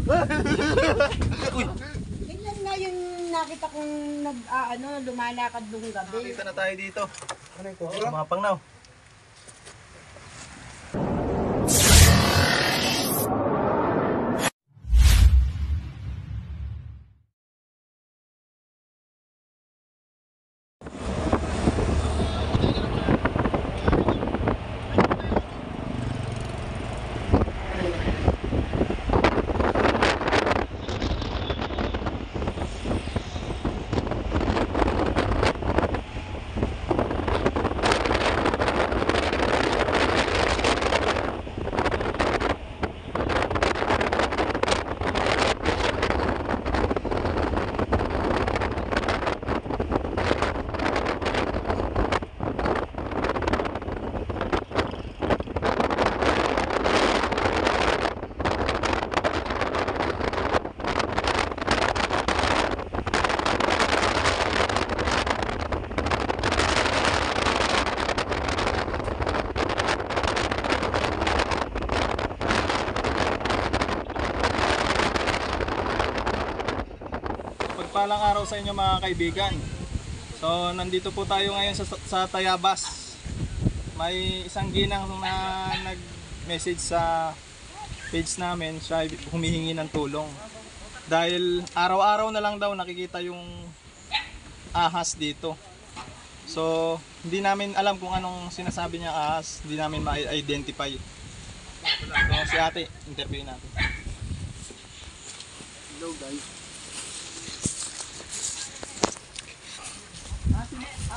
Uy! Tingnan nga yung nakita kong lumalakad nung gabi. Nakita na tayo dito. Ano yung cobra? Sumapang na. Pagpalang araw sa inyo mga kaibigan. So nandito po tayo ngayon sa Tayabas. May isang ginang na nag-message sa page namin, siya humihingi ng tulong. Dahil araw-araw na lang daw nakikita yung ahas dito. So hindi namin alam kung anong sinasabi niya ahas, hindi namin ma-identify. So si ate, interview natin. Hello guys.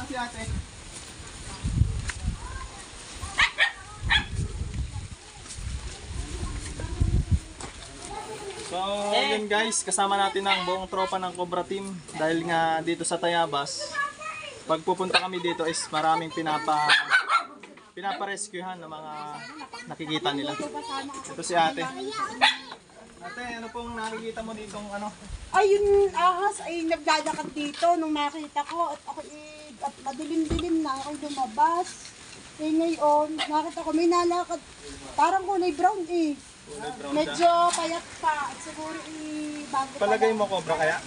Si ate. So yun guys, kasama natin ang buong tropa ng Cobra Team. Dahil nga dito sa Tayabas, pag pupunta kami dito is maraming pinaparescuehan ng mga nakikita nila. Ito si ate. Ate, ano pong nakikita mo ditong ano? Ay, yung ahas ay nagdadakad dito nung nakita ko at madilim-dilim na ako lumabas. Eh ngayon, nakita ko may nalakad. Parang kulay brown eh. Medyo payat pa. At siguro bago pa. Palagay mo cobra kaya?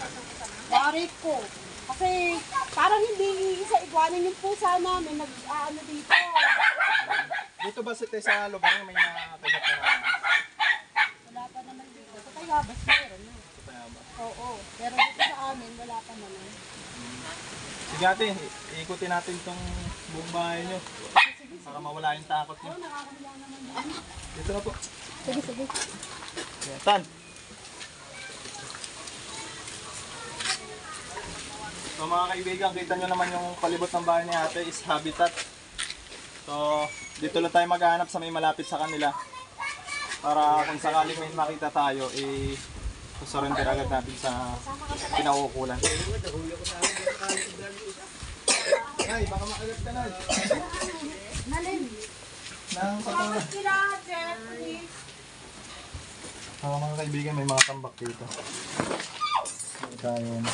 Pare ko. Kasi parang hindi isa iguanin yung pusa namin dito. Dito ba sa lugar may nakakagat na naman? Wala pa naman dito. Sa Tayabas meron na. Sa Tayabas? Oo. Pero dito sa amin, wala pa naman. Sige ate, iikutin natin itong buong bahay nyo. Para mawala yung takot nyo. Oo, nakakabila naman dito. Dito na po. Sige, sige. Tan. So mga kaibigan, kita nyo naman yung palibot ng bahay ni ate is habitat. So dito lang tayo maghahanap sa may malapit sa kanila. Para kung sakaling may makita tayo, surrender agad natin sa pinauukulan. Ay, baka makagat ka na. Nalin. Nang patuloy. Sila, Jeffrey. Mga kaibigan, may mga tambak dito. Tayo na.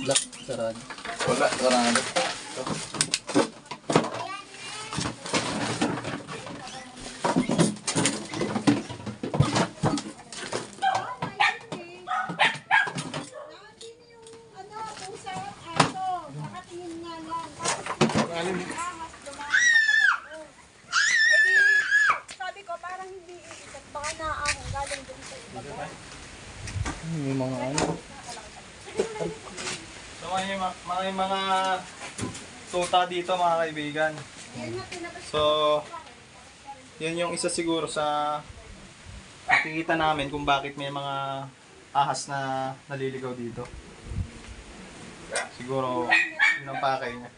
Lock, sarado. Wala, sarado. Sabi ko parang hindi iikot. Baka naahon galing dun sa iba. May mga ano. So may mga tuta dito mga kaibigan. So yun yung isa siguro sa nakikita namin kung bakit may mga ahas na naliligaw dito. Siguro yun ang pakay niya.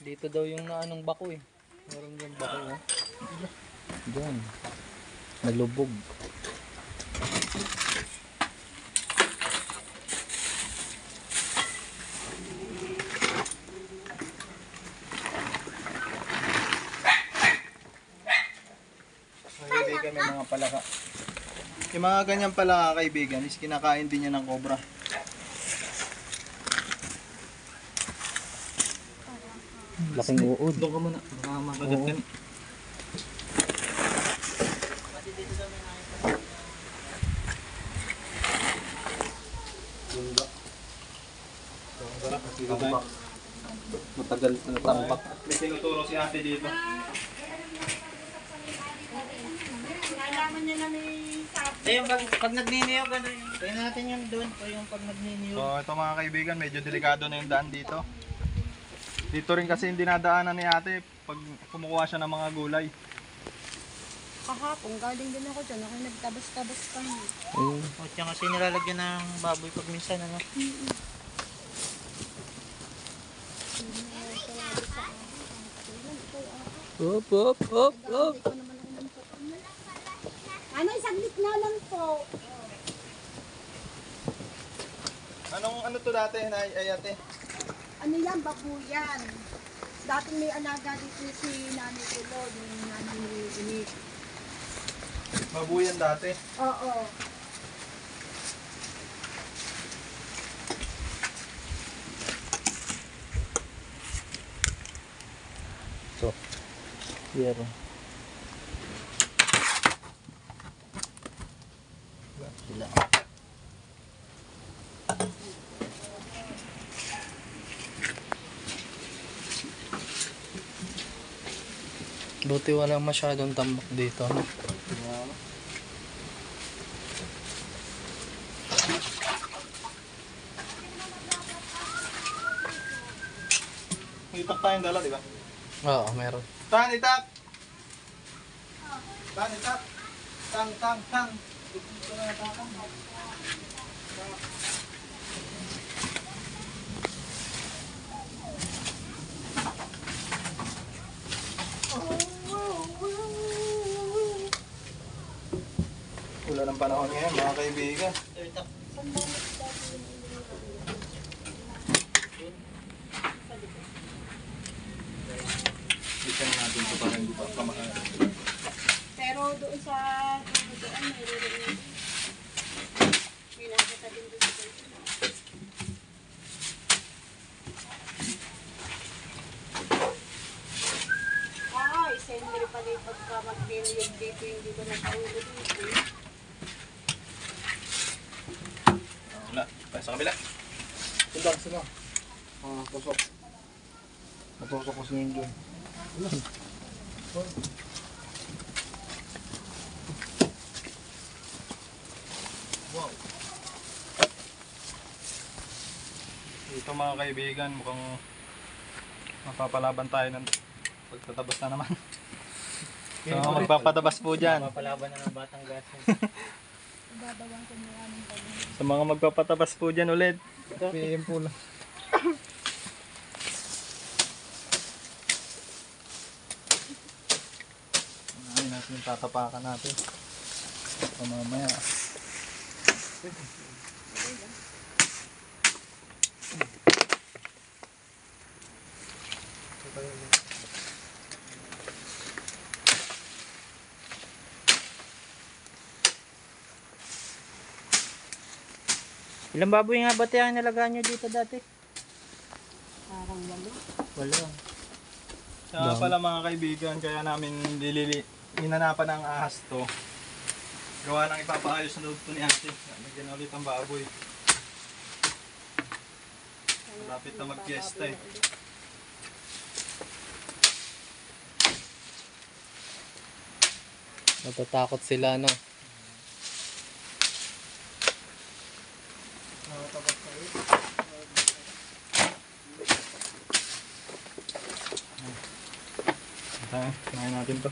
Dito daw yung anong bako eh. Meron yung bako oh. Diyan. Nalubog. palaka. Yung mga ganyan palaka kaibigan is kinakain din niya ng cobra. Laking uod. Doon ka muna. Baka makagat ka. Tambak. Matagal na tambak. May tinuturo si ate dito. Nalaman niya na may sabi. Eh, yung pag nagniniyo, gano'n yun. Kaya natin yung doon o yung pag nagniniyo. So ito mga kaibigan, medyo delikado na yung daan dito. Dito rin kasi yung dinadaanan ni ate pag kumukuha siya ng mga gulay. Kahapon, galing din ako dyan. Ako nagtabas-tabas pa niya. Oo. O, tsaka kasi nilalagyan ng baboy pag minsan, ano? Hop, hop, hop, hop. Ano, isaglit nga lang po. Ano to dati, ay ate? Ano yan, babuyan. Dati may alaga dito si Nanay Tulo, yung nanay ni Inik. Babuyan dati. Oo. So, yero. Sila. Buti wala masyadong tambak dito, no? May itak tayong dala, di ba? Oo, meron. Tan, itak! Tan, itak! Tang, tang, tang! Wala ng panahon ngayon, mga kaibigan. Dito na natin ito para hindi pa kamakain. Pero doon sa doon, mayroon may nakita din doon sa doon. Isendry pala yung pagka mag-billion dito, hindi ko nakaulo dito. Wala, tayo sa kabila. Sundang sila. Tusok. Natusok ko si Ninjo. Wow. Ito mga kaibigan, mukhang mapapalaban tayo ng pagtatabas na naman. So magpapatabas po dyan. Mapalaban na ng batang gas. Babawang ko na lang ng Sa mga magpapatabas po dyan ulit. PM po lang. Ano natin yung tatapakan natin. So mamaya. Ilang baboy nga ba tayo ang nalagaan nyo dito dati? parang walo. Wala. Kaya pala mga kaibigan, kaya namin hinanapan ng ahas to. Gawa ng ipapaayos na loob to ni ate. Lagyan na ulit ang baboy. Malapit na mag-fiesta eh. Natatakot sila, no? Tayo, kumain natin to.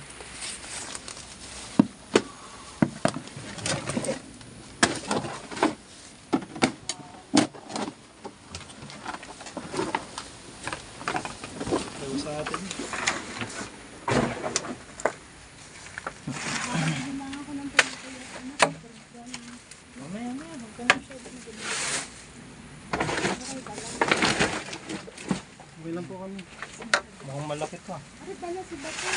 Tayo sa atin. Mamaya na, huwag ka na siya. Okay lang po kami. Mukhang malaki to ah. Ano pala si Bato?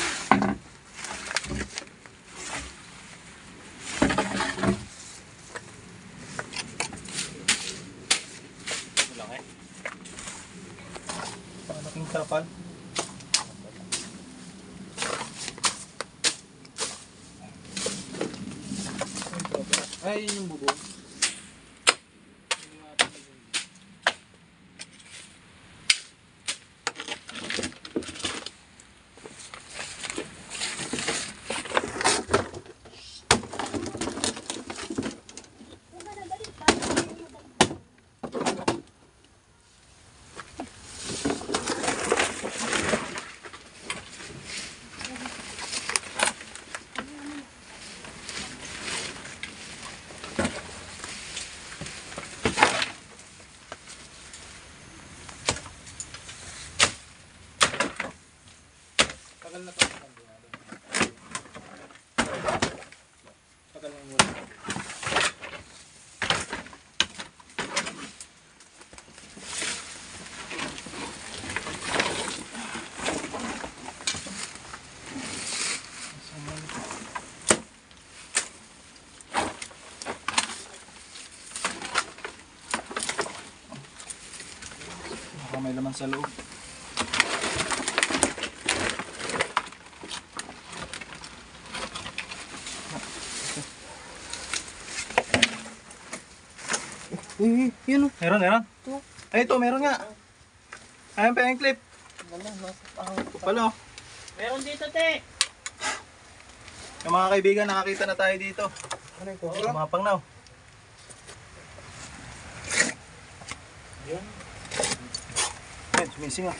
Kapal. Ay, yun yung bubong. Tagal na to. Tagal na muna. Baka may laman sa loob. Yun o. Meron. Ay, ito, meron nga. Ayun pa yung clip. Pala, oh. Meron dito, te. Yung mga kaibigan, nakakita na tayo dito. Ano yung cobra? Mga pangnaw. Yun. Ayun, sumising ah.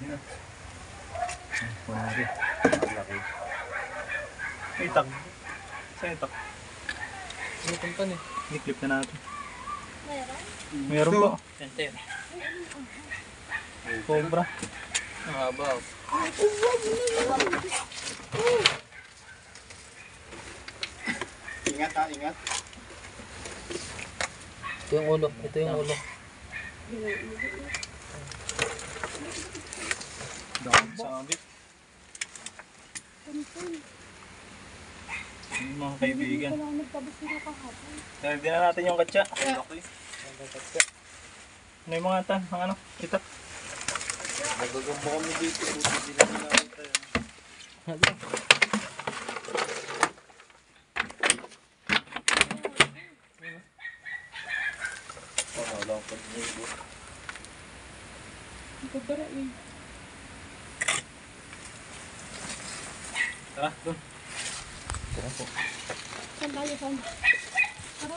Yan ah. Pwede. Ay, tak. Saan yung tak? Ano puntan eh? I-clip na natin. Meron po. Center. Cobra. Ang haba. oh. Ingat ha, ingat. Ito yung ulo. Ito yung ulo. Dami sabit. Yung mga kaibigan. Wala nagtabas nila kahapon. Dahil din na natin yung katsa. Ano yung mga tan? Ang ano? Itak. Magagamba kami dito. Buti din namin nakita yan. Wala ko dito. Kubara eh. Tara, doon. Saan tayo, saan? Tara.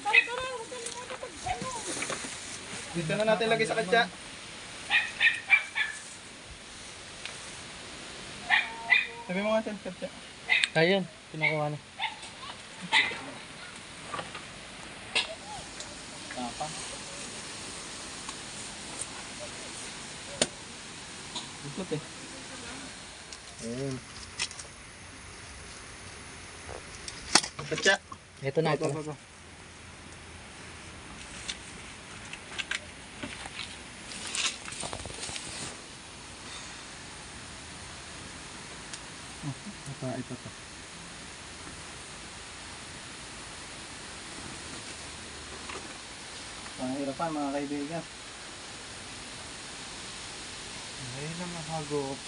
Huwag ka naman ano. Dito na natin lagay sa katsa. Sabi mo nga tan, katsa. Ayun. Pinakuha na. Tapa. Ikot eh. Ayun. Katsa. Ito na. Ito. Ito. Ito. Pangirapan mga kaibigan. Ay na mahagop.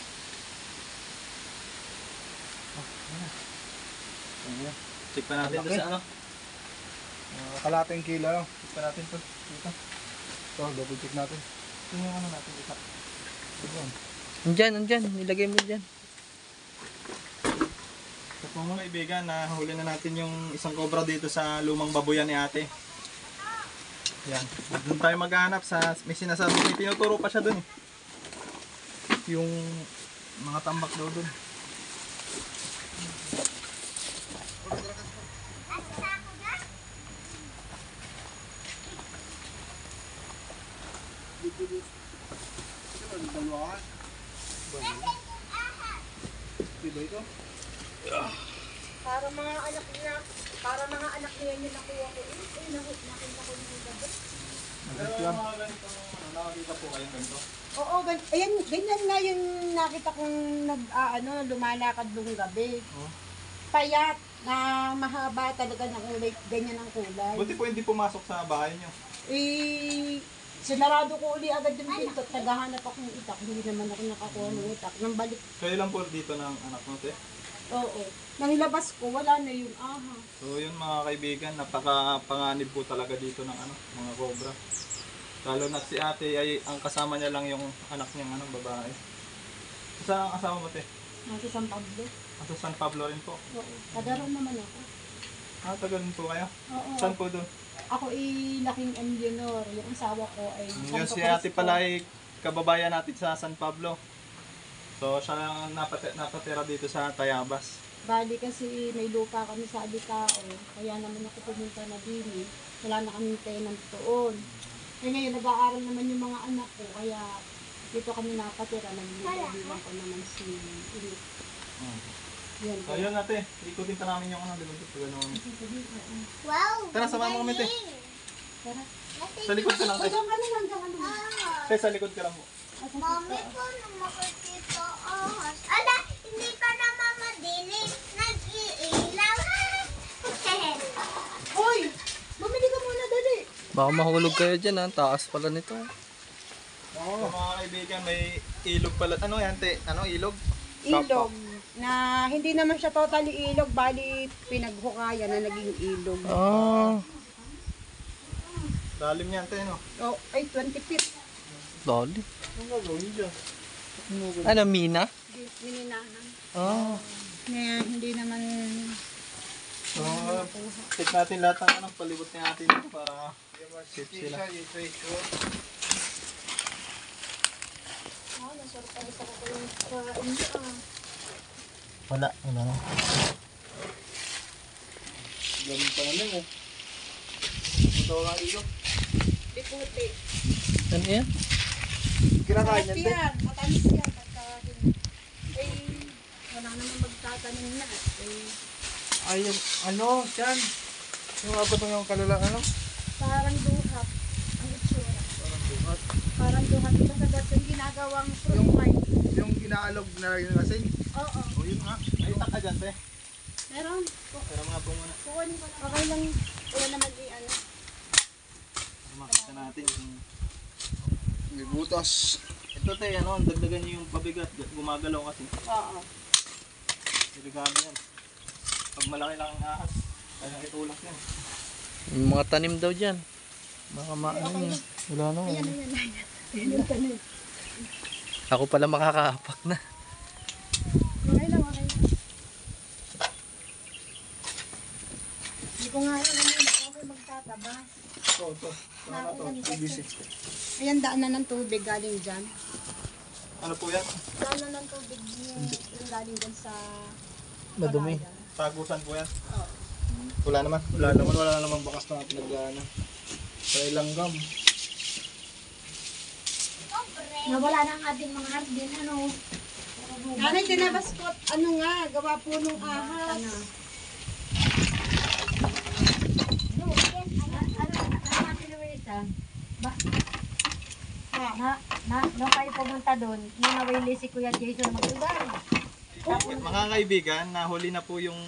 Ayan. Check pa natin ito sa ano. Kalating kilo. Check pa natin ito. Dito. Ito, double check natin. Ito yung ano natin dito. Andyan. Nilagay mo dyan. So po mga kaibigan, nahuli na natin yung isang cobra dito sa lumang babuyan ni ate. Yan. Doon tayo maghanap sa, may sinasabi, may tinuturo pa siya doon eh. Yung mga tambak daw doon. Diba ito? Para mga anak niya yung nakuha ko. Nakita ko yung gabi. Pero mga ganito, nakakita po kayong ganito. Oo, ayan, ganyan nga yung nakita kong lumalakad nung gabi. Oh. Payat. na mahaba talaga na kulay, ganyan ang kulay. Buti po hindi pumasok sa bahay nyo. Eh, sinarado ko uli agad yung pinto at naghahanap ako ng itak. Hindi naman ako nakakuha ng itak. Nang balik, Kayo lang po dito ng anak mo, te. oo. Nang labas ko, wala na yun. Aha. So yun mga kaibigan, napaka-panganib po talaga dito ng mga cobra. Lalo na si ate ay ang kasama niya lang yung anak niyang babae. Saan ang kasama mo, te? Nasa San Pablo. Sa San Pablo rin po. Oo. Tagarong naman ako. Tagal din po kayo? Oo. Saan po doon? Ako ay laking Leonor. Yung asawa ko ay Yung Santo si ate Cristo. pala ay kababayan natin sa San Pablo. So siya lang napatira dito sa Tayabas. Bali kasi may lupa kami sa Alicao. Kaya naman ako pumunta na din. Wala na kami tenant doon. Kaya ngayon nag-aaral naman yung mga anak ko. Kaya dito kami napatira. Nag-iwan ko naman si Ilit. Yan. So yun ate, ikutin pa namin yung dito. Wow! Tara, samahan mo kami, te. Tara. Sa likod ka lang, te. Hanggang ano lang, hanggang ano lang. Te, sa likod ka lang po. Mami po nung makikita ahas. Ala, hindi pa naman madilim. Nag-iilaw. Hoy! Bumili ka muna, dali. Baka mahulog kayo dyan ha. Taas pala nito. So mga kaibigan, may ilog pala. Ano yan, te? Ano, ilog? Ilog. Na hindi naman siya totally ilog. Bali, pinaghukayan na naging ilog. Ah, Lalim yan, te, no? Oh, ay, 20 feet. loli. Ano gagawin dyan? Ano, mina? Mininahan. Ah, Na hindi naman... So, check natin lahat ng palibot ni ate dito para safe sila. Oh, nasurprise ako ko yung kain. Wala na. Ganun pa naman eh. Ito nga ilog. Biputi. ano yan? Kinakain Sarap yan, te. yan. Matamis yan. Pagka hindi. Eh, wala naman magtatanim na. Eh, Ayun, ano, yan. Yung abot ng kalala, ano? parang duhat. Ang itsura. Parang duhat. Ito sa gas yung ginagawang fruit wine. Yung inaalog na rin kasi. Oo. O yun nga. Ay, taka dyan, te. Meron. Pero mga po muna. Kukunin ko lang. Okay lang. Wala naman ano. Makita natin. May butas. Ito, te, dagdagan niyo yung pabigat. Gumagalaw kasi. Oo. Delikado yan. Pag malaki lang ang ahas, ay nakitulak yan. Yung mga tanim daw dyan. Baka maano yan. Wala na. Ayan, ayan, ayan. Ayan yung tanim. Ako pala makakaapak na. Okay lang, okay lang. Hindi ko nga alam yun. Okay magtatabas. Ito. Ano to? PVC. Ayan, daan na ng tubig galing dyan. Ano po yan? Daan na ng tubig yung galing dyan sa... Madumi. Barayan. Tagusan po yan? Oo. Wala naman. Wala naman bakas na pinagdaanan. Sa ilanggam. Nawala na ang ating mga hardin. Ano? Nanay, tinabas ko. Ano nga, gawa po nung ahas. Nung kayo pumunta doon, nung nawili si Kuya Jason mag-ugan. Mga kaibigan, nahuli na po yung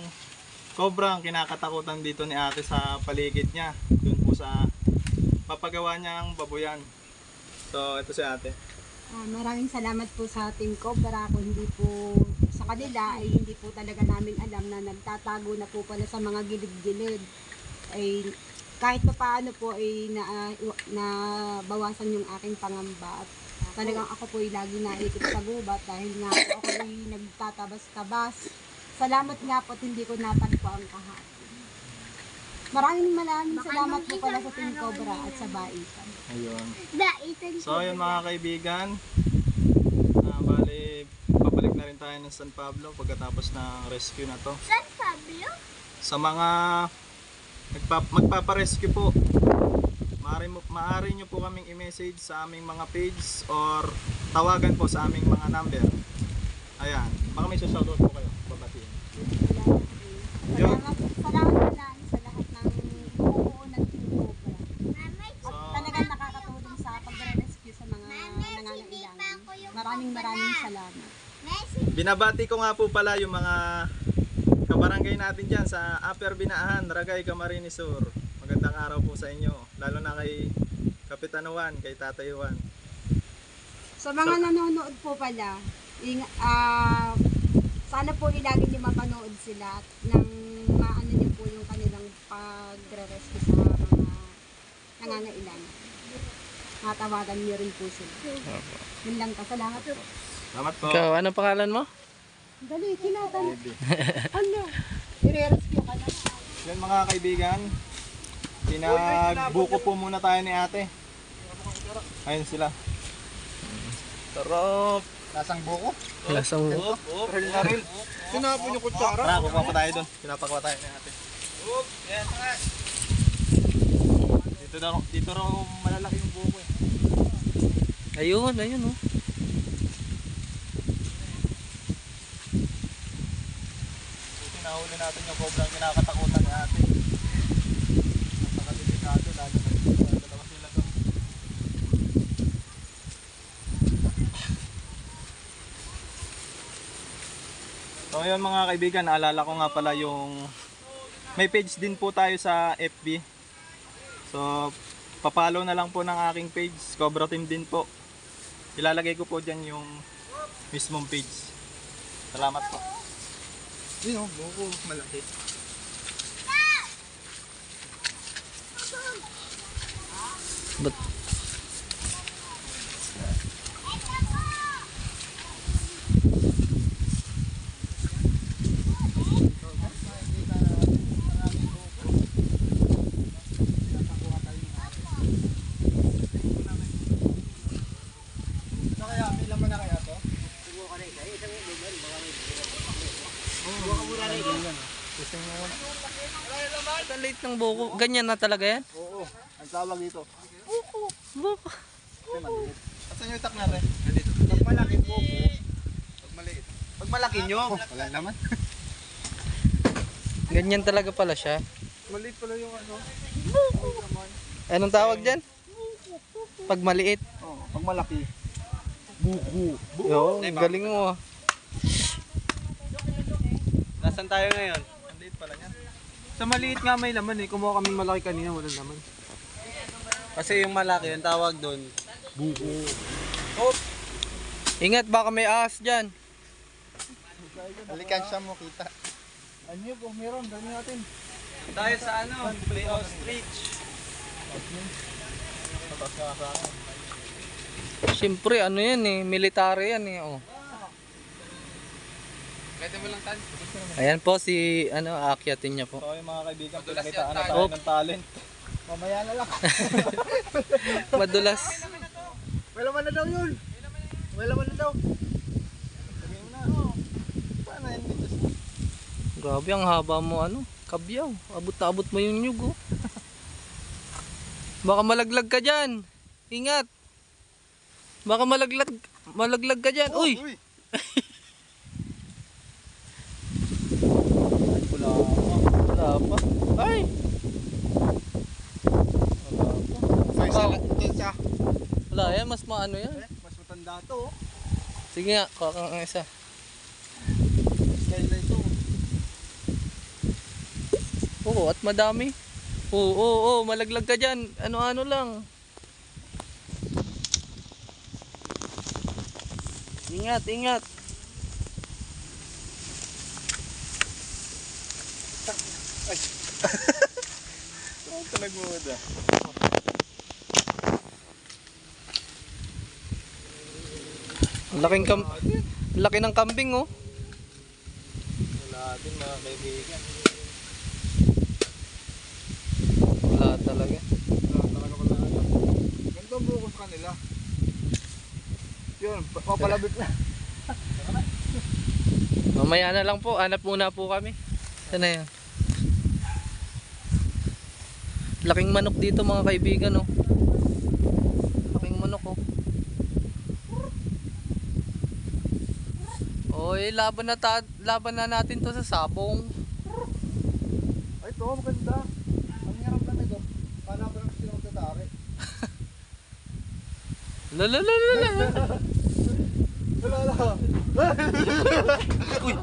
cobra ang kinakatakutan dito ni ate sa paligid niya. Doon po sa papagawa niyang babuyan. So, ito si ate. Maraming salamat po sa Team Cobra. Kung hindi po sa kanila, ay hindi po talaga namin alam na nagtatago na po pala sa mga gilid-gilid. Ay kahit pa paano po ay nabawasan yung aking pangamba. At talagang ako po ay lagi naikot sa gubat dahil nga po ako ay nagtatabas-tabas. Salamat nga po at hindi ko natagpo ang kahapon. Maraming salamat po pala sa Team Cobra at sa Baitan. Ayun. Baitan. So, ayun mga kaibigan. Bali, papalik na rin tayo ng San Pablo pagkatapos ng rescue na to. San Pablo? Sa mga magpaparescue po, maaari nyo po kaming i-message sa aming mga page or tawagan po sa aming mga number. Ayan, baka may shoutout po kayo, babatiin. Yun. Salamat lang sa lahat ng buo ng Team Cobra. So, Talagang nakakatulong sa pagre-rescue sa mga nangangailangan. Maraming salamat. Messi. binabati ko nga po pala yung mga barangay natin dyan sa Upper Binaahan, Ragay, Camarines Sur. Magandang araw po sa inyo, lalo na kay Kapitan Juan, kay Tatay Juan. Sa mga nanonood po pala, sana po ilagi niyo mapanood sila at nang maano niyo po yung kanilang pagre-rescue sa mga nangangailangan. Matawagan niyo rin po sila. Yun lang ka. Salamat po. Salamat po. Ikaw, anong pangalan mo? Dali, tinatan. Ano? I-rescue ka na. Yan mga kaibigan, pinagbuko po muna tayo ni ate. Ayun sila. Sarap. Lasang buko. Lasang Ril na ril. Sinapon yung kutsara. Tara, kukuha pa tayo doon. Pinapakuha tayo ni ate. Dito raw malalaki yung buko eh. Ayun, ayun oh. Nahuli natin yung cobra ang kinakatakutan ni ate. Napakadelikado, lalo na dalawa sila to. So yun mga kaibigan, naalala ko nga pala yung may page din po tayo sa FB. So papalo na lang po ng aking page, Cobra Team din po. Ilalagay ko po dyan yung mismong page. Salamat po. Yun o, buko. Malaki. But, Kaya, may laman na kaya to? ang late ng buko. Ganyan na talaga yan? Oo. Ang tawag dito. Buko. Asan yung itak natin? Pag malaki buko. Pag maliit. Pag malaki nyo. Wala naman. Ganyan talaga pala siya. Maliit pala yung ano. Anong tawag dyan? Pag maliit. Oo. Pag malaki. Buko. Oo, galing mo ah. Nasaan tayo ngayon? Ang liit pala niya. Sa maliit nga may laman eh. Kumuha kami malaki kanina. Walang laman. Kasi yung malaki, yung tawag doon. Ingat, baka may ahas dyan. Alikansya mo kita. Ano yun? Kung meron, dali natin. Tayo sa ano? Play ostrich. Siyempre, ano yan eh. Military yan eh. Oh. Pwede mo lang tan. Ayan po si, aakyatin niya po. So yung mga kaibigan, pinakitaan na tayo ng talent. Mamaya na lang. Madulas. May laman na daw yun. May laman na daw. Sabihin mo na. Paano yun dito? Grabe, ang haba mo kabyaw. Abot na abot mo yung nyug oh. Baka malaglag ka dyan. Ingat. Baka malaglag ka dyan. Uy! Wala pa. Ay! Isa. Wala yan, mas maano yan. Mas matanda to. Oh. Sige nga, kuha kang isa. Skyline to. Oo, at madami. Oo, malaglag ka dyan. Ano-ano lang. Ingat, ingat. Ito nagmuda. Laki ng kambing oh. Wala din mga kaibigan. Wala talaga. Ganito ang buko sa kanila. Yun, papalabit na. Mamaya na lang po, hanap muna po kami. Saan na yan? Laking manok dito mga kaibigan oh. Laking manok oh. Oy, laban na natin to sa sabong. Ay, ito, maganda. Ang hirap lang ito. Paano ba lang sila magtatari? Lalalala. Wala lang. Uy.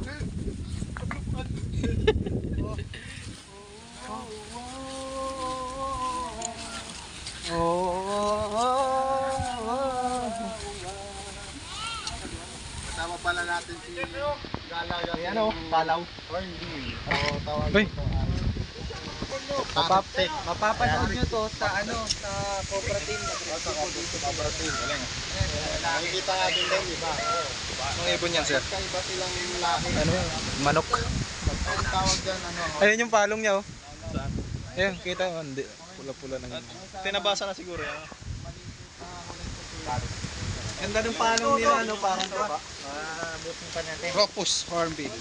Kasama pala natin si Galaga. Ayan o, palaw. Hornbill. Oo, tawag Uy. ito. Mapapanood nyo to sa sa cooperative. Nakikita natin din, di ba? Anong ibon yan, sir? Kaiba silang lahi. Ano? Manok. Ang tawag dyan, ano? Ayun yung palong niya, oh. Saan? Ayun, kita mo. Hindi. Pula-pula na yun. Tinabasa na siguro yan. Ganda ng palong nila, ano, parang diba? Ropus Hornbill.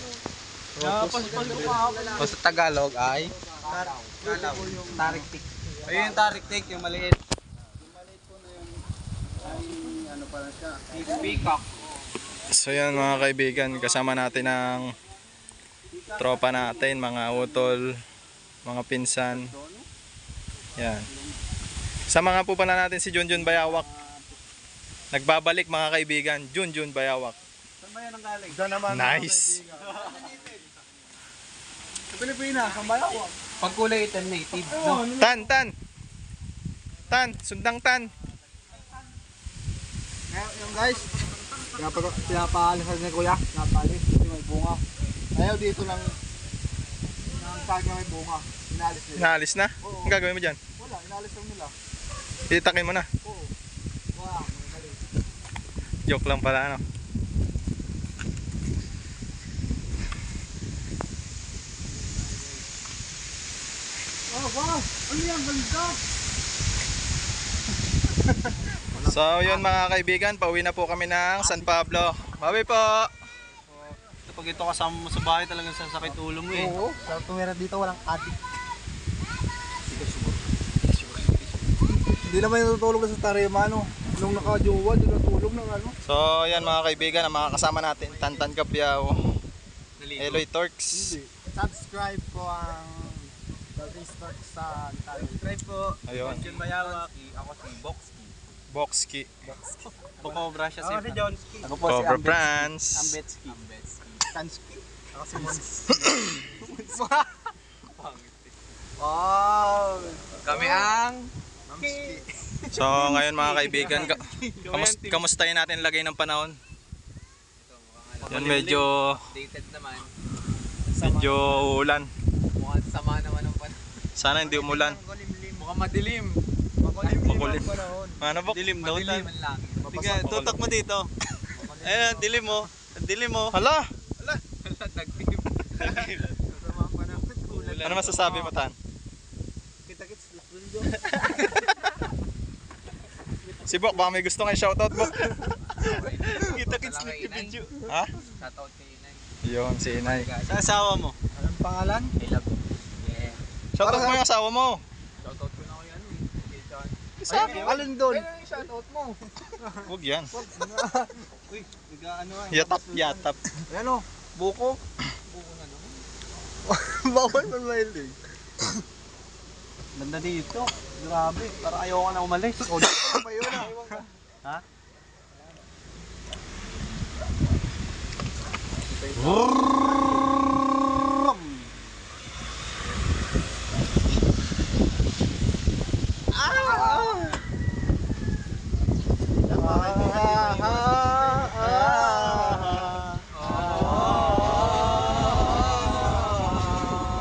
O sa Tagalog ay tariktik. Ayun yung tariktik, yung maliit. Ano pala siya? Peacock. So yan mga kaibigan, kasama natin ang tropa natin, mga utol, mga pinsan. Yan. Sama nga po pala natin si Junjun Bayawak. Nagbabalik mga kaibigan, Junjun Bayawak. Saan ba yan ang galing? Diyan naman. Nice. Sa Pilipinas, ang bayawak. Pag kulay itim native, no? Tan, sundang tan. Yung guys, pinapaalisan ni Kuya. Pinapalis kasi may bunga. Ayaw dito lang ng tag na may bunga. Inalis nila. Naalis na? Ang gagawin mo dyan? Wala, inalis lang nila. Itakin mo na. Oo. Wow, mali. Joke lang pala, ano? Oh, wow! Ano yan? Ganda! So yun mga kaibigan, pauwi na po kami ng San Pablo. Bawi po! Pag ito kasama mo sa bahay, talagang sasakit ulo mo eh. Oo. Sa tumira dito, walang adik. Hindi naman yung tutulog sa tarima, no? Nung naka-jowa, doon natulog ng ano. So yan mga kaibigan, ang mga kasama natin, Tantan Kapiao, Eloy Torx. Subscribe po ang Daltis Talk sa Subscribe po. Ayun. Junjun Bayawak. Ako si Boxky. Boxki. Bukobra siya si Johnsky. Ako Cobra France. Ambetsky. Tansky. Ako si Mons. Wow! Kami ang So ngayon mga kaibigan, kamustahin natin lagay ng panahon. Yan medyo dated naman. ulan. Mukhang sama naman ang panahon. Sana hindi umulan. Mukhang madilim. Makulit. Ano ba? Dilim daw. Madilim. Sige, tutok mo dito. Ayun, dilim mo. Dilim mo. Hala! Nagdilim. Ano masasabi mo, Tan? Kita-kits. Si Bok, baka may gusto kang shoutout, Bok. Kita-kits na video. Ha? Shoutout kay Inay. Yun, si Inay. Sa asawa mo? Anong pangalan? I love you. Yeah. Shoutout mo yung asawa mo. Shoutout ko na kay ano eh. Kay John. Sabi, Alin doon? Ano yung shoutout mo? huwag yan. Uy, nag-ano ah. Yatap. Ayan o, buko. Buko na naman. Bawal man mahilig. Ganda dito. Grabe. Para ayoko na umalis. O, dito pa yun ah. Ha?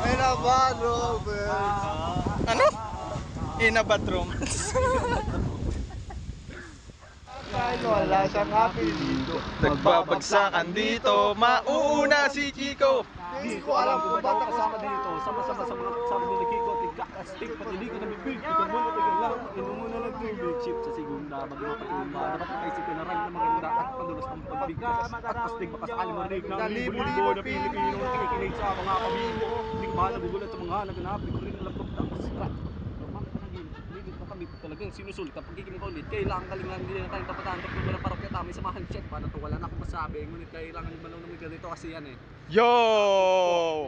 Ay naman, Robert. Ano? In a bathroom. Ay, wala siyang apelido. Nagbabagsakan dito, mauuna si Chico. Hindi ko alam kung ba't ako sa dito, sama-sama sa mga sabi ko ni Kiko, tigka-astig, patiligo na bibig, ikaw muna tagal lang, inumuna ng tubig, chip sa segunda, magmapatulma, dapat makaisip ka na rin na maganda at padulas ng pagbigkas, at astig baka sakali marinig ng libo-libo na Pilipino na kinikinig sa mga pamilyo, hindi ko mahal nagugulat sa mga naganap, hindi ko rin laptop tapos sikat. Normal ka nagigit na kami talagang sinusulit ang pagiging kaulit, kailangan kalingan hindi na tayong tapatan, tapos wala parokya tami sa mahal check, paano to, wala na akong masabi, ngunit kailangan yung malaw na ganito kasi yan eh. Yo!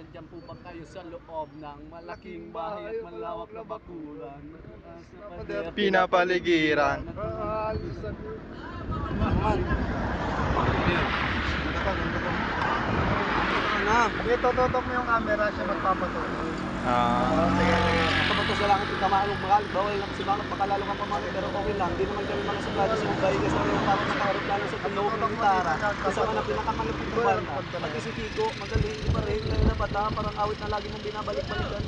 Nandiyan po ba kayo sa loob ng malaking bahay at malawak na bakuran? Pinapaligiran. Alisan mo. Dito, tutok mo yung camera siya magpapatuloy. Ah. Sige, sige. Tapos wala kang tamaan mahal. Bawal lang si Manong pakalalo ka pamalo. Pero okay lang. Hindi naman kami mga suplado sa mga bayi. Kasi yung parang nakaharap lang sa tinawag ng gitara. Kasi mga pinakamalapit na banda. Pati si Kiko, magaling di pa rin. Ngayon na bata, parang awit na lagi mong binabalik-balikan.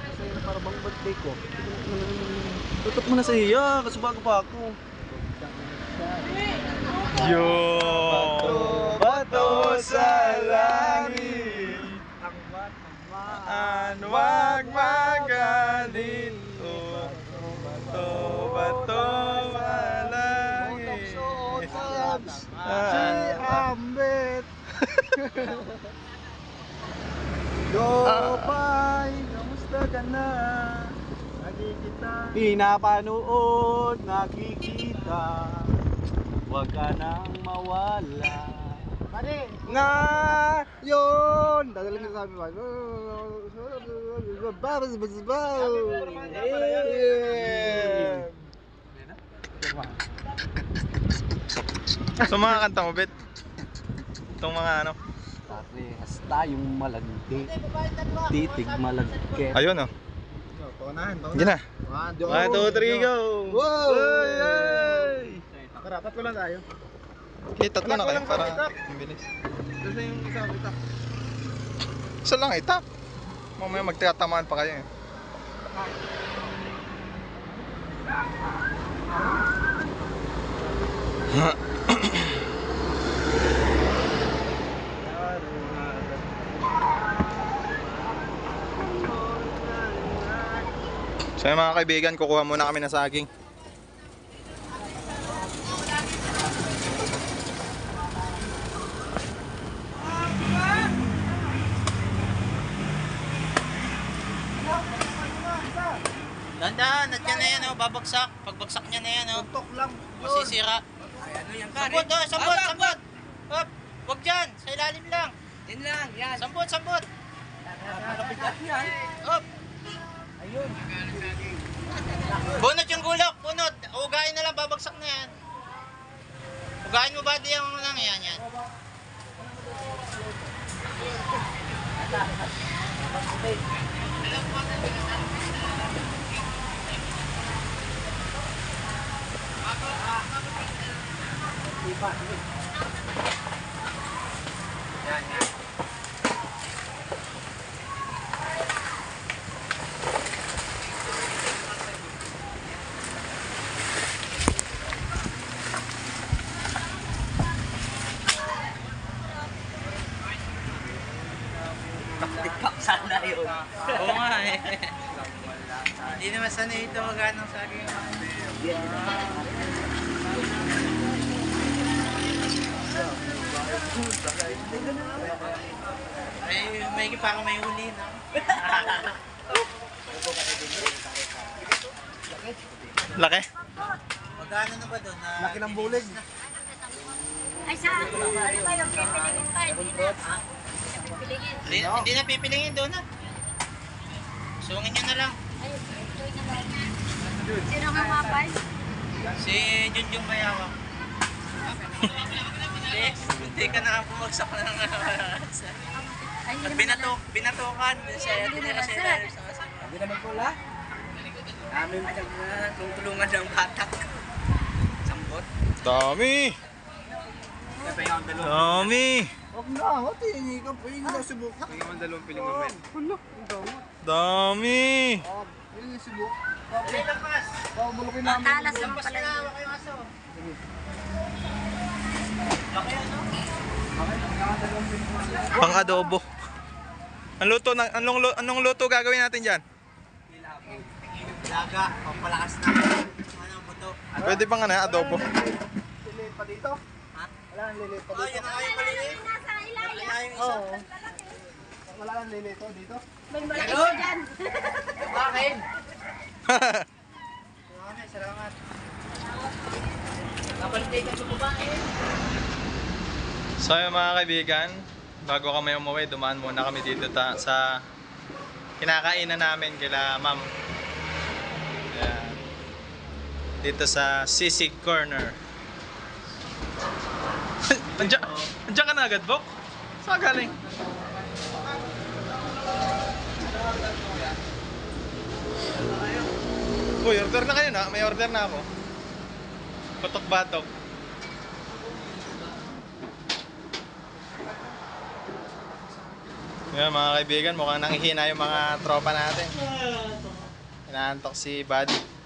Kasi parang bang birthday ko. Tutok mo na sa iya. Kasi bago pa ako. Yo, bato sa langit, wag magalit. Bato, bato sa langit. Si Ambet. Yopay, kamusta ka na? Nakikita. Pinapanood, nakikita. Huwag ka nang mawala. Ngayon! Dadaling ka sa amin ba? So mga kanta mo, Bet? Itong mga ano? Parehas tayong malagdi. Titig malagkit. Ayun oh. Paunahan. Sige na. 1, 2, 3, go! Wow! Hey! Nakarapat ko lang tayo. Okay, tatlo na kayo para mabilis. Kasi yung isa kita. Isa lang itak. Mamaya magtatamaan pa kayo eh. So yun, mga kaibigan, kukuha muna kami ng saging. Dandan, nandiyan na yan, oh, babagsak. Pagbagsak niya na yan, oh. Tok lang. Masisira. Ano yan, Sambot, oh, sambot, sambot. Hop, wag dyan, sa ilalim lang. Yan lang, yan. Sambot, sambot. Napakabigat yan. Hop. Ayun. Bunot yung gulok, bunot. Ugain na lang, babagsak na yan. Ugain mo ba di yung lang yan, yan. Sana yun. Oo nga eh. Hindi naman sanay ito magano sa akin. Ay, may parang may huli na. Laki. Magano na ba doon? Laki ng bulig. Ay, sa ano ba yung pipilingin pa? Hindi na. Pipilingin. Hindi na pipilingin doon na. Sungin nyo na lang. Ay, ito na lang. Sino nga mapay? Si Junjung Bayawa. Hindi ka na bumagsak ng Ay, At binatokan siya. Hindi na lasat. Hindi naman pula. Amin tulungan ng batak. Sambot. Dami! Dami! Huwag na, ako tingi ka. Pwede daw subok. Tingnan mo dalawang piling naman. Dami! Pwede subok. Ay, lakas! Pabulukin namin. Talas naman Lampas pala na yun. hawak yung aso. Laki ano? Pang adobo. Anong luto gagawin natin diyan? Laga, pampalakas na. Ano ang buto? Pwede bang ano, adobo? Lilit pa dito? Ha? Wala nang lilit pa Oh, dito. yun ang ayaw maliit. Nasa ilalim. Ayaw yung isa. Oo. Wala nang lilit pa dito. May malaki pa dyan. Bakit? Salamat. Kapalitay ka sa babae. So yun, mga kaibigan, bago kami umuwi, dumaan muna kami dito sa kinakainan namin kila ma'am. Ayan. Dito sa Sisig Corner. Andiyan ka na agad, Bok? Saan ka galing? Uy, order na kayo na. May order na ako. Batok-batok. Yan mga kaibigan, mukhang nanghihina yung mga tropa natin. Inaantok si Buddy.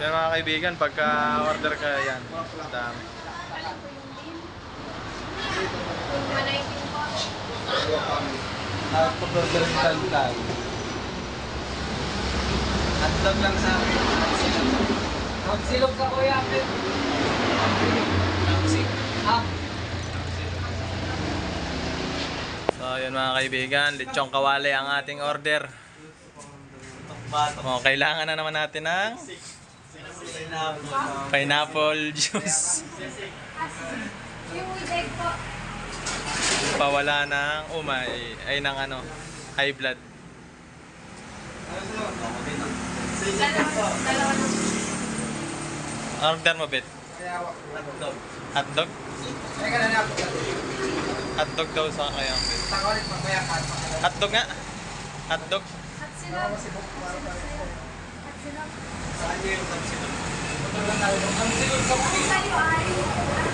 Kaya mga kaibigan, pagka order ka yan, dami. Hotdog lang sa akin. Magsilog ka kuya. So yun mga kaibigan, lechong kawali ang ating order. Oh, kailangan na naman natin ng pineapple juice. Pawala ng umay, ay ng ano, high blood. Order mo, Bet? Hotdog? Hotdog daw sa kaya, Bet. Hotdog nga? Hotdog?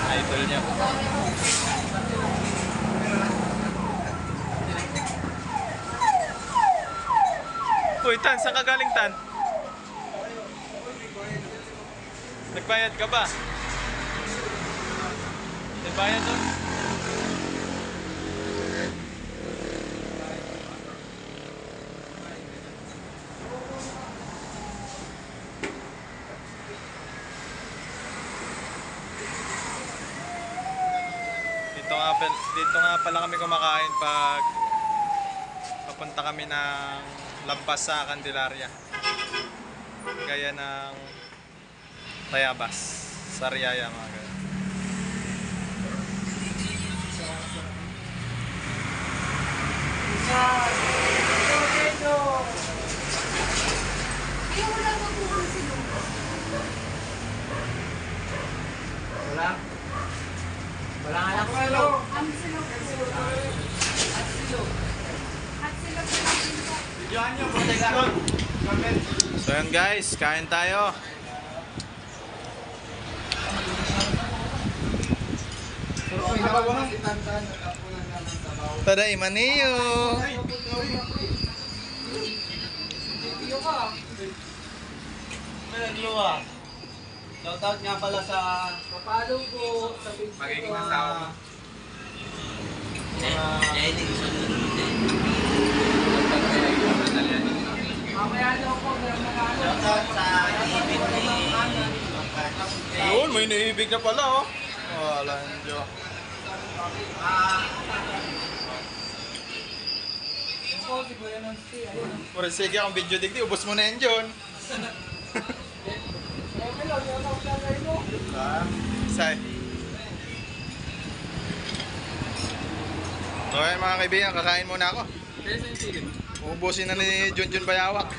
Idol niya. Uy, Tan, saan ka galing, Tan? Nagbayad ka ba? Nagbayad doon? Dito nga pala kami kumakain pag papunta kami ng lampas sa Candelaria. Gaya ng Tayabas, Sariaya mga ganyan. Wala. Wala nga lang silo. So yan guys, kain tayo. Taday maniyo. Shoutout nga pala sa papalo ko sa Facebook. Magiging asawa. Yun, may naibig na pala oh. Wala nyo. Mura sige akong video digdi, ubos mo na yun dyan. Say. Okay mga kaibigan, kakain muna ako. Ubusin na ni Junjun Bayawak.